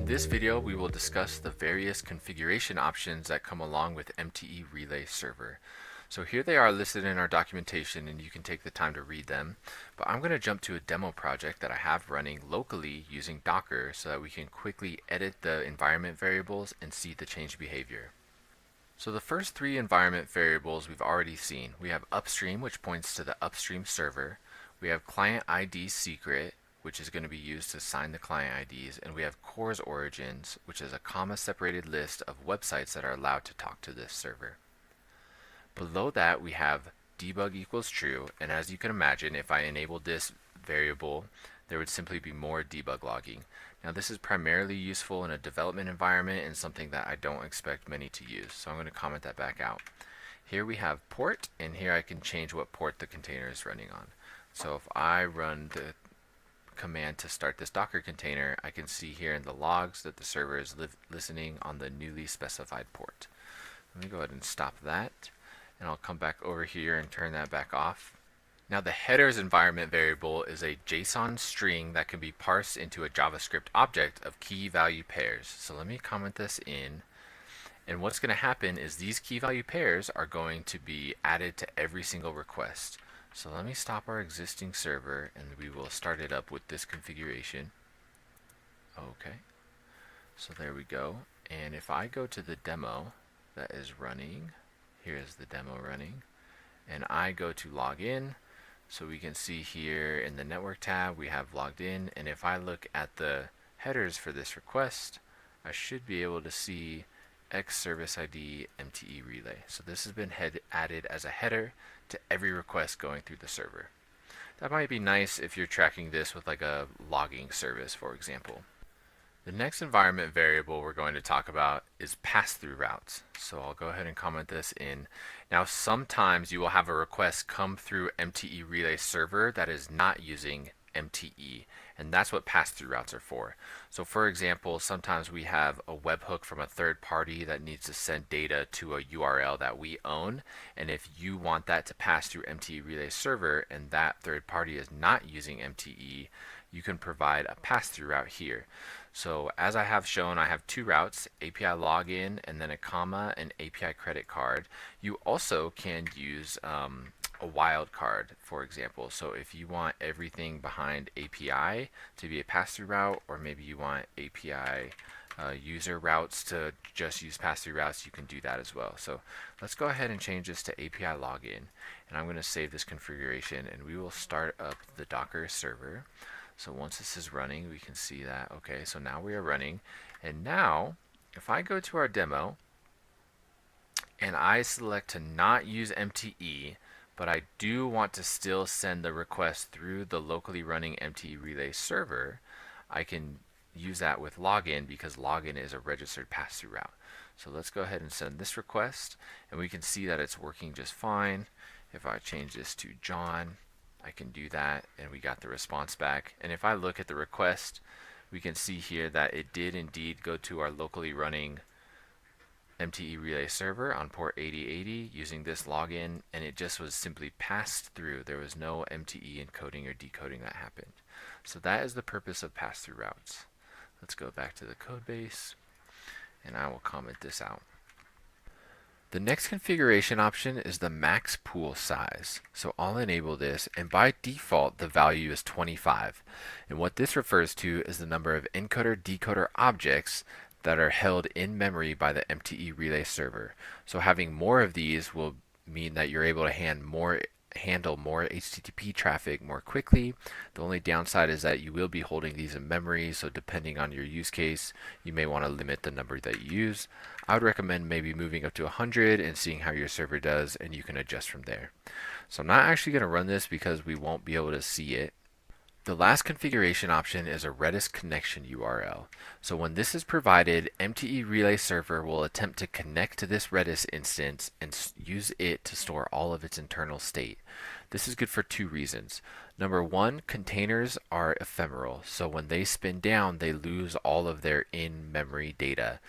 In this video, we will discuss the various configuration options that come along with MTE Relay Server. So here they are listed in our documentation, and you can take the time to read them. But I'm going to jump to a demo project that I have running locally using Docker so that we can quickly edit the environment variables and see the change behavior. So the first three environment variables we've already seen. We have upstream, which points to the upstream server. We have client ID secret, which is going to be used to assign the client IDs, and we have CORS origins, which is a comma-separated list of websites that are allowed to talk to this server. Below that, we have debug equals true, and as you can imagine, if I enabled this variable, there would simply be more debug logging. Now this is primarily useful in a development environment and something that I don't expect many to use, so I'm going to comment that back out. Here we have port, and here I can change what port the container is running on. So if I run the command to start this Docker container, I can see here in the logs that the server is listening on the newly specified port. Let me go ahead and stop that, and I'll come back over here and turn that back off. Now the headers environment variable is a JSON string that can be parsed into a JavaScript object of key value pairs. So let me comment this in, and what's going to happen is these key value pairs are going to be added to every single request. So let me stop our existing server and we will start it up with this configuration. Okay, so there we go. And if I go to the demo that is running, here is the demo running, and I go to log in, so we can see here in the network tab we have logged in, and if I look at the headers for this request, I should be able to see X service ID MTE relay. So this has been added as a header to every request going through the server. That might be nice if you're tracking this with like a logging service, for example. The next environment variable we're going to talk about is pass-through routes. So I'll go ahead and comment this in. Now sometimes you will have a request come through MTE Relay Server that is not using MTE, and that's what pass-through routes are for. So for example, sometimes we have a webhook from a third party that needs to send data to a URL that we own, and if you want that to pass through MTE Relay Server and that third party is not using MTE, you can provide a pass-through route here. So as I have shown, I have two routes, API login and then a comma and API credit card. You also can use a wildcard, for example. So if you want everything behind API to be a pass-through route, or maybe you want API user routes to just use pass-through routes, you can do that as well. So let's go ahead and change this to API login, and I'm going to save this configuration, and we will start up the Docker server. So once this is running, we can see that, okay, so now we are running. And now, if I go to our demo, and I select to not use MTE, but I do want to still send the request through the locally running MTE Relay server, I can use that with login because login is a registered pass-through route. So let's go ahead and send this request, and we can see that it's working just fine. If I change this to John, I can do that, and we got the response back. And if I look at the request, we can see here that it did indeed go to our locally running MTE Relay Server on port 8080 using this login, and it just was simply passed through. There was no MTE encoding or decoding that happened. So that is the purpose of pass-through routes. Let's go back to the code base, and I will comment this out. The next configuration option is the max pool size. So I'll enable this, and by default the value is 25. And what this refers to is the number of encoder-decoder objects that are held in memory by the MTE Relay server. So having more of these will mean that you're able to handle more HTTP traffic more quickly. The only downside is that you will be holding these in memory, so depending on your use case, you may want to limit the number that you use. I would recommend maybe moving up to 100 and seeing how your server does, and you can adjust from there. So I'm not actually going to run this because we won't be able to see it. The last configuration option is a Redis connection URL. So when this is provided, MTE Relay Server will attempt to connect to this Redis instance and use it to store all of its internal state. This is good for two reasons. Number one, containers are ephemeral, so when they spin down, they lose all of their in-memory data.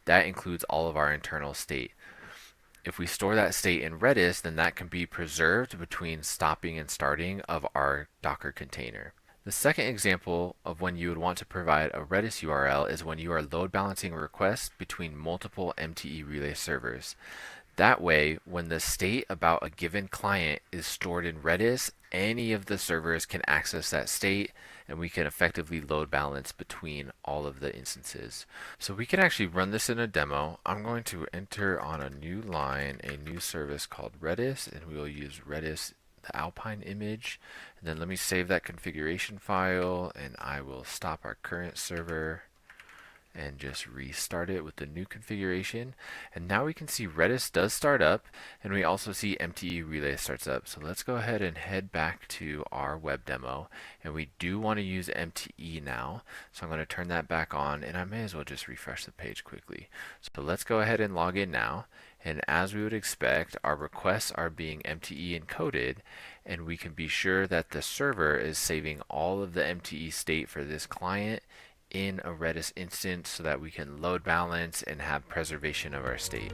That includes all of our internal state. If we store that state in Redis, then that can be preserved between stopping and starting of our Docker container. The second example of when you would want to provide a Redis URL is when you are load balancing requests between multiple MTE Relay servers. That way, when the state about a given client is stored in Redis, any of the servers can access that state and we can effectively load balance between all of the instances. So we can actually run this in a demo. I'm going to enter on a new line a new service called Redis, and we will use Redis, the Alpine image. And then let me save that configuration file, and I will stop our current server and just restart it with the new configuration. And now we can see Redis does start up, and we also see MTE Relay starts up. So let's go ahead and head back to our web demo, and we do want to use MTE now. So I'm going to turn that back on, and I may as well just refresh the page quickly. So let's go ahead and log in now. And as we would expect, our requests are being MTE encoded, and we can be sure that the server is saving all of the MTE state for this client in a Redis instance so that we can load balance and have preservation of our state.